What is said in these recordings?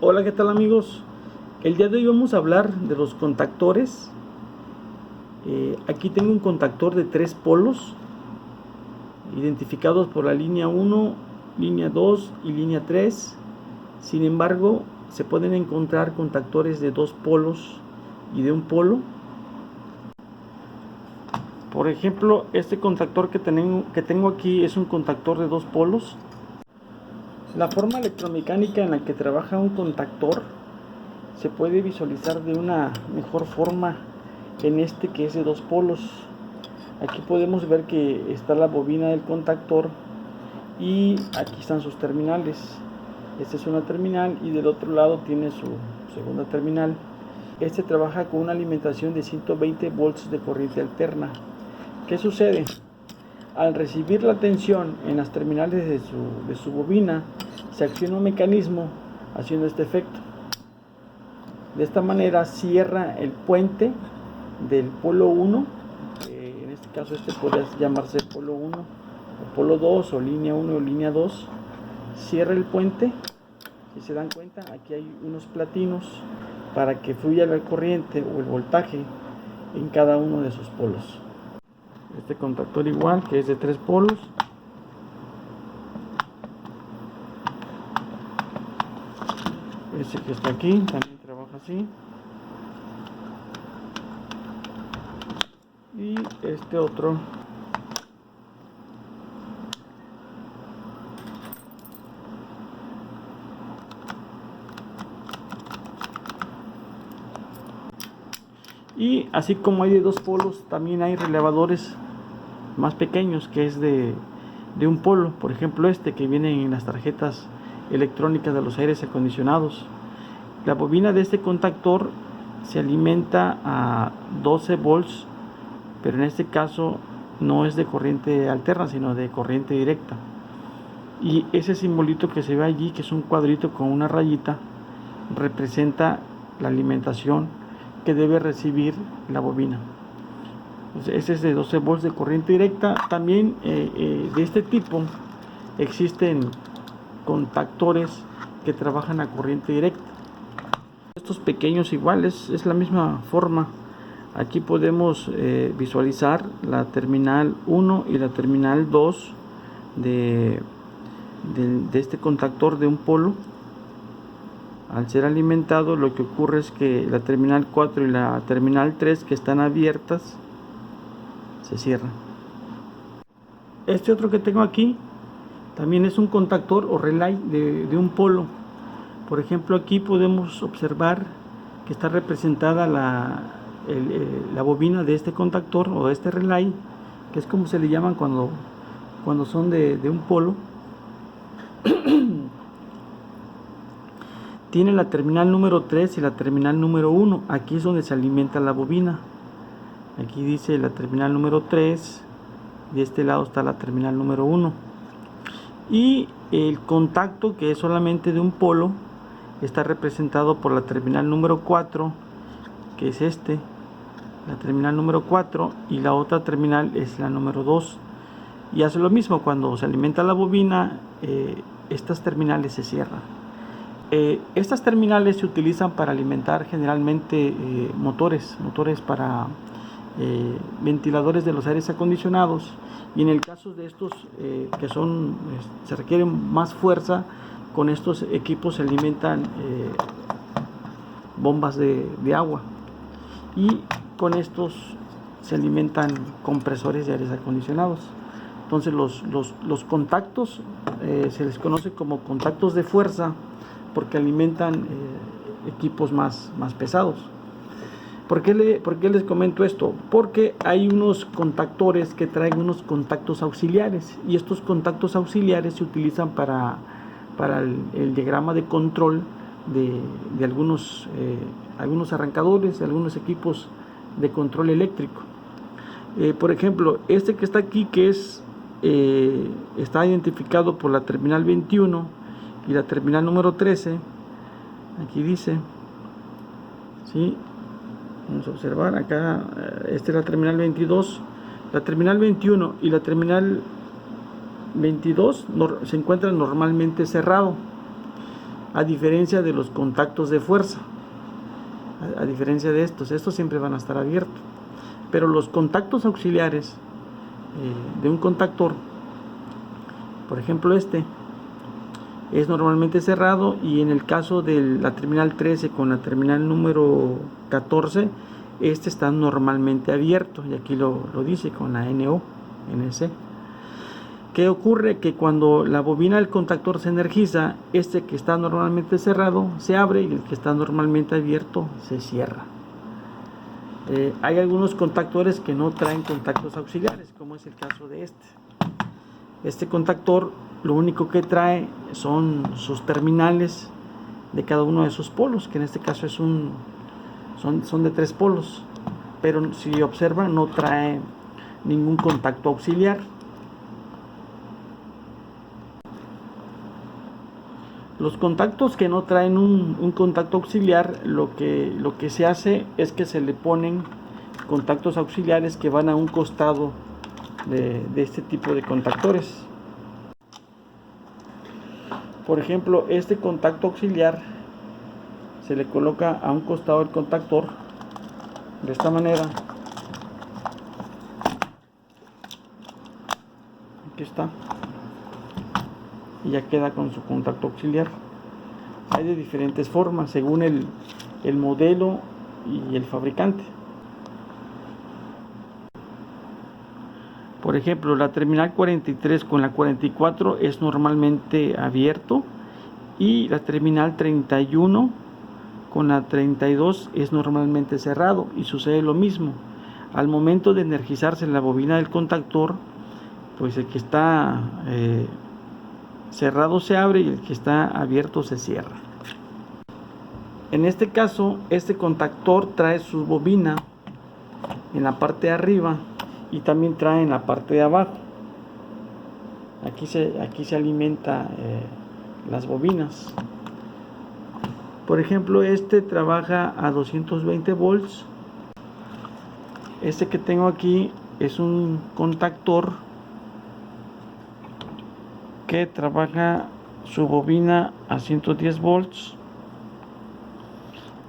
Hola, ¿qué tal amigos? El día de hoy vamos a hablar de los contactores. Aquí tengo un contactor de 3 polos identificados por la línea 1, línea 2 y línea 3. Sin embargo, se pueden encontrar contactores de 2 polos y de un polo. Por ejemplo, este contactor que tengo aquí es un contactor de 2 polos. La forma electromecánica en la que trabaja un contactor se puede visualizar de una mejor forma en este que es de 2 polos. Aquí podemos ver que está la bobina del contactor y aquí están sus terminales. Esta es una terminal y del otro lado tiene su segunda terminal. Este trabaja con una alimentación de 120 volts de corriente alterna. ¿Qué sucede? Al recibir la tensión en las terminales de su bobina, se acciona un mecanismo haciendo este efecto. De esta manera cierra el puente del polo 1, en este caso este podría llamarse polo 1 o polo 2 o línea 1 o línea 2. Cierra el puente. Si se dan cuenta, aquí hay unos platinos para que fluya la corriente o el voltaje en cada uno de sus polos. Este contactor igual, que es de 3 polos. Ese que está aquí también trabaja así. Y este otro y así como hay de 2 polos, también hay relevadores más pequeños que es de un polo. Por ejemplo, este que viene en las tarjetas electrónicas de los aires acondicionados. La bobina de este contactor se alimenta a 12 volts, pero en este caso no es de corriente alterna, sino de corriente directa. Y ese simbolito que se ve allí, que es un cuadrito con una rayita, representa la alimentación que debe recibir la bobina. Entonces, ese es de 12 volts de corriente directa. También de este tipo existen contactores que trabajan a corriente directa. Estos pequeños iguales es la misma forma. Aquí podemos visualizar la terminal 1 y la terminal 2 de este contactor de un polo. Al ser alimentado, lo que ocurre es que la terminal 4 y la terminal 3, que están abiertas, se cierran. Este otro que tengo aquí también es un contactor o relay de un polo. Por ejemplo, aquí podemos observar que está representada la bobina de este contactor o de este relay, que es como se le llaman cuando son de un polo. Tiene la terminal número 3 y la terminal número 1. Aquí es donde se alimenta la bobina. Aquí dice la terminal número 3. De este lado está la terminal número 1. Y el contacto, que es solamente de un polo, está representado por la terminal número 4, que es la terminal número 4, y la otra terminal es la número 2. Y hace lo mismo, cuando se alimenta la bobina, estas terminales se cierran. Estas terminales se utilizan para alimentar generalmente motores para ventiladores de los aires acondicionados, y en el caso de estos que se requieren más fuerza, con estos equipos se alimentan bombas de agua, y con estos se alimentan compresores de aires acondicionados. Entonces los contactos se les conoce como contactos de fuerza porque alimentan equipos más pesados. ¿Por qué les comento esto? Porque hay unos contactores que traen unos contactos auxiliares, y estos contactos auxiliares se utilizan para el diagrama de control de algunos arrancadores, de algunos equipos de control eléctrico. Por ejemplo, este que está aquí, que está identificado por la terminal 21 y la terminal número 13, aquí dice, ¿sí? Vamos a observar acá, esta es la terminal 22, la terminal 21 y la terminal 22 se encuentran normalmente cerrado. a diferencia de los contactos de fuerza. A diferencia de estos siempre van a estar abiertos. Pero los contactos auxiliares de un contactor, por ejemplo es normalmente cerrado, y en el caso de la terminal 13 con la terminal número 14, está normalmente abierto, y aquí lo dice con la NC. ¿Qué ocurre? Que cuando la bobina del contactor se energiza, que está normalmente cerrado se abre y el que está normalmente abierto se cierra. Hay algunos contactores que no traen contactos auxiliares, como es el caso de este contactor. Lo único que trae son sus terminales de cada uno de sus polos, que en este caso son de 3 polos, pero si observan no trae ningún contacto auxiliar. Los contactos que no traen un contacto auxiliar, lo que se hace es que se le ponen contactos auxiliares que van a un costado de este tipo de contactores. Por ejemplo, este contacto auxiliar se le coloca a un costado del contactor de esta manera. Aquí está. Y ya queda con su contacto auxiliar. Hay de diferentes formas según el modelo y el fabricante. Por ejemplo, la terminal 43 con la 44 es normalmente abierto, y la terminal 31 con la 32 es normalmente cerrado, y sucede lo mismo. Al momento de energizarse la bobina del contactor, pues el que está cerrado se abre y el que está abierto se cierra. En este caso, este contactor trae su bobina en la parte de arriba y también trae en la parte de abajo. Aquí se alimenta las bobinas. Por ejemplo, trabaja a 220 volts. Que tengo aquí es un contactor que trabaja su bobina a 110 volts,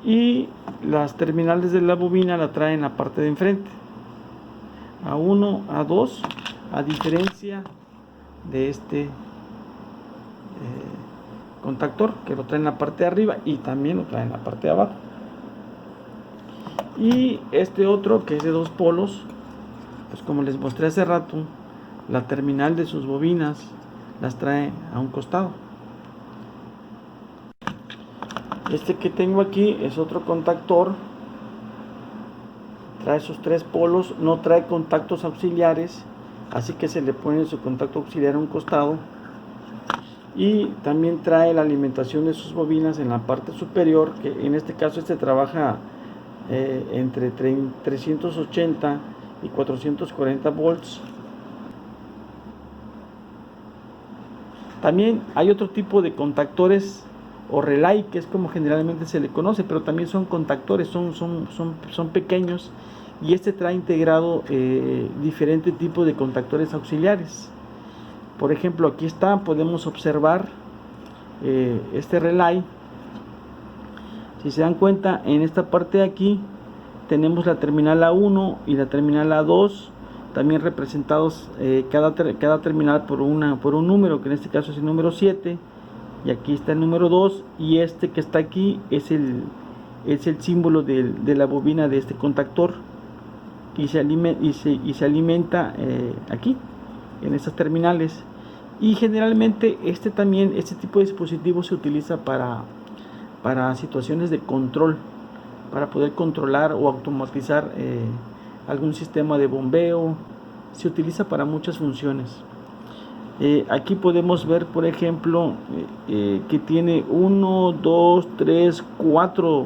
y las terminales de la bobina la traen en la parte de enfrente, a 1, a 2, a diferencia de contactor, que lo trae en la parte de arriba y también lo trae en la parte de abajo. Y otro, que es de 2 polos, pues como les mostré hace rato, la terminal de sus bobinas las trae a un costado. Que tengo aquí es otro contactor, trae sus 3 polos, no trae contactos auxiliares, así que se le pone su contacto auxiliar a un costado, y también trae la alimentación de sus bobinas en la parte superior, que en este caso trabaja entre 380 y 440 volts. También hay otro tipo de contactores, o relay, que es como generalmente se le conoce, pero también son contactores, son pequeños, y trae integrado diferente tipo de contactores auxiliares. Por ejemplo, aquí podemos observar relay. Si se dan cuenta, en esta parte de aquí tenemos la terminal A1 y la terminal A2, también representados cada terminal por un número, que en este caso es el número 7, y aquí está el número 2, y que está aquí es el símbolo de la bobina de este contactor, y se alimenta aquí en estas terminales. Y generalmente este tipo de dispositivo se utiliza para situaciones de control, para poder controlar o automatizar algún sistema de bombeo. Se utiliza para muchas funciones. Aquí podemos ver, por ejemplo, que tiene 1, 2, 3, 4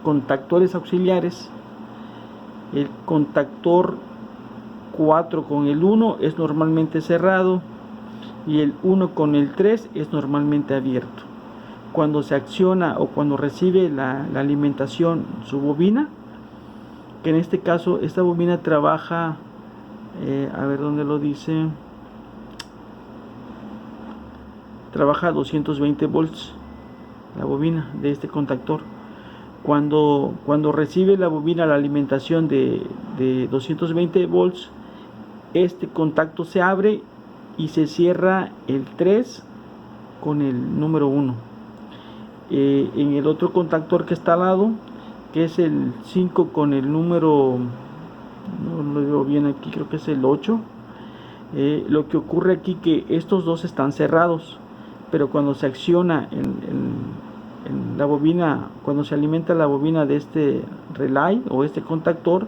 contactores auxiliares. El contactor 4 con el 1 es normalmente cerrado, y el 1 con el 3 es normalmente abierto. Cuando se acciona o cuando recibe la alimentación su bobina, que en este caso esta bobina trabaja, a ver dónde lo dice, trabaja a 220 volts. la bobina de este contactor. Cuando recibe la bobina la alimentación de 220 volts, este contacto se abre y se cierra el 3 con el número 1. En el otro contactor que está al lado, que es el 5 con el número, no lo veo bien aquí, creo que es el 8. Lo que ocurre aquí que estos dos están cerrados, pero cuando se acciona en la bobina, cuando se alimenta la bobina de este relay o este contactor,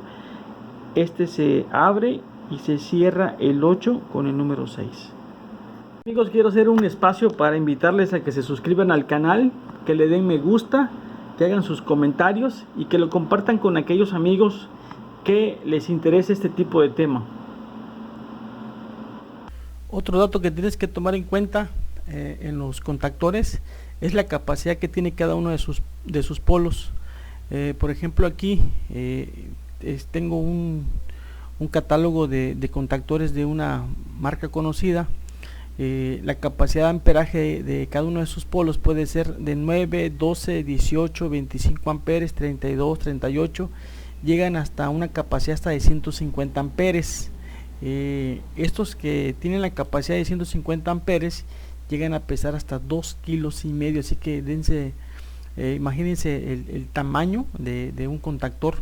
este se abre y se cierra el 8 con el número 6. Amigos, quiero hacer un espacio para invitarles a que se suscriban al canal, que le den me gusta, que hagan sus comentarios y que lo compartan con aquellos amigos que les interese este tipo de tema. Otro dato que tienes que tomar en cuenta en los contactores es la capacidad que tiene cada uno de sus polos. Por ejemplo, aquí tengo un catálogo de contactores de una marca conocida. La capacidad de amperaje de cada uno de sus polos puede ser de 9, 12, 18, 25 amperes, 32, 38, llegan hasta una capacidad hasta de 150 amperes. Estos que tienen la capacidad de 150 amperes llegan a pesar hasta 2,5 kilos, así que imagínense el tamaño de un contactor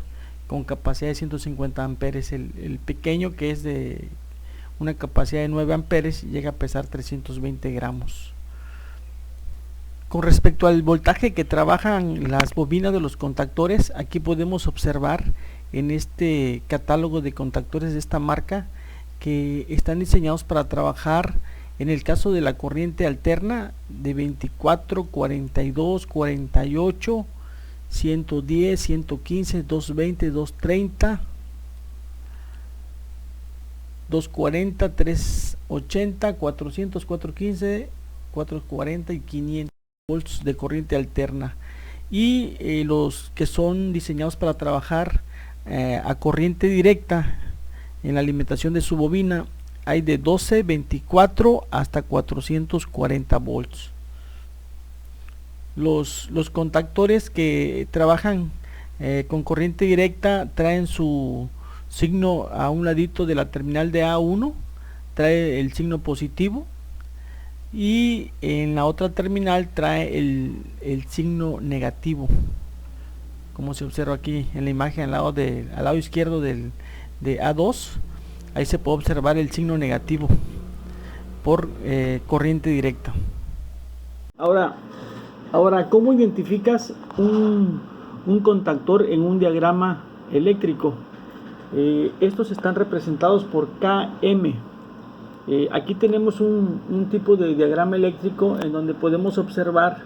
con capacidad de 150 amperes. El pequeño, que es de una capacidad de 9 amperes, llega a pesar 320 gramos. Con respecto al voltaje que trabajan las bobinas de los contactores, aquí podemos observar en este catálogo de contactores de esta marca que están diseñados para trabajar, en el caso de la corriente alterna, de 24, 42, 48, 110, 115, 220, 230, 240, 380, 400, 415, 440 y 500 volts de corriente alterna. Y los que son diseñados para trabajar a corriente directa en la alimentación de su bobina, hay de 12, 24 hasta 440 volts. Los contactores que trabajan con corriente directa traen su signo a un ladito de la terminal de A1, trae el signo positivo, y en la otra terminal trae el signo negativo, como se observa aquí en la imagen al lado izquierdo de A2. Ahí se puede observar el signo negativo por corriente directa. Ahora, ¿cómo identificas un contactor en un diagrama eléctrico? Estos están representados por KM. Aquí tenemos un tipo de diagrama eléctrico en donde podemos observar,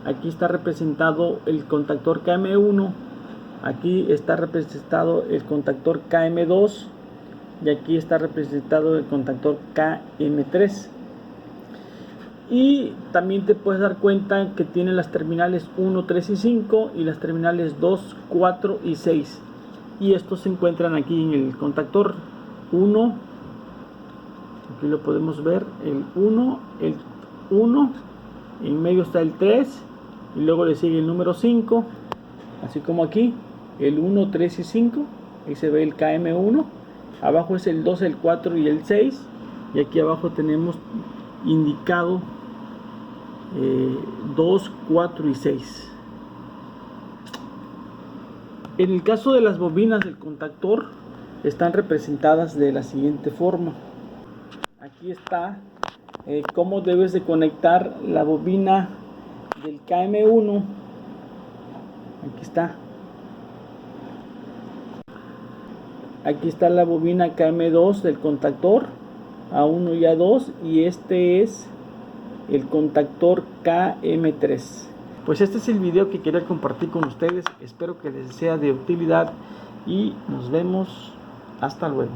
aquí está representado el contactor KM1, aquí está representado el contactor KM2 y aquí está representado el contactor KM3. Y también te puedes dar cuenta que tiene las terminales 1, 3 y 5 y las terminales 2, 4 y 6. Y estos se encuentran aquí en el contactor 1. Aquí lo podemos ver, el 1, en medio está el 3 y luego le sigue el número 5, así como aquí, el 1, 3 y 5, ahí se ve el KM1, abajo es el 2, el 4 y el 6, y aquí abajo tenemos indicado 2, 4 y 6. En el caso de las bobinas del contactor, están representadas de la siguiente forma. Aquí está cómo debes de conectar la bobina del KM1. Aquí está. Aquí está la bobina KM2 del contactor A1 y A2, y este es el contactor KM3. Pues este es el video que quería compartir con ustedes. Espero que les sea de utilidad y nos vemos. Hasta luego.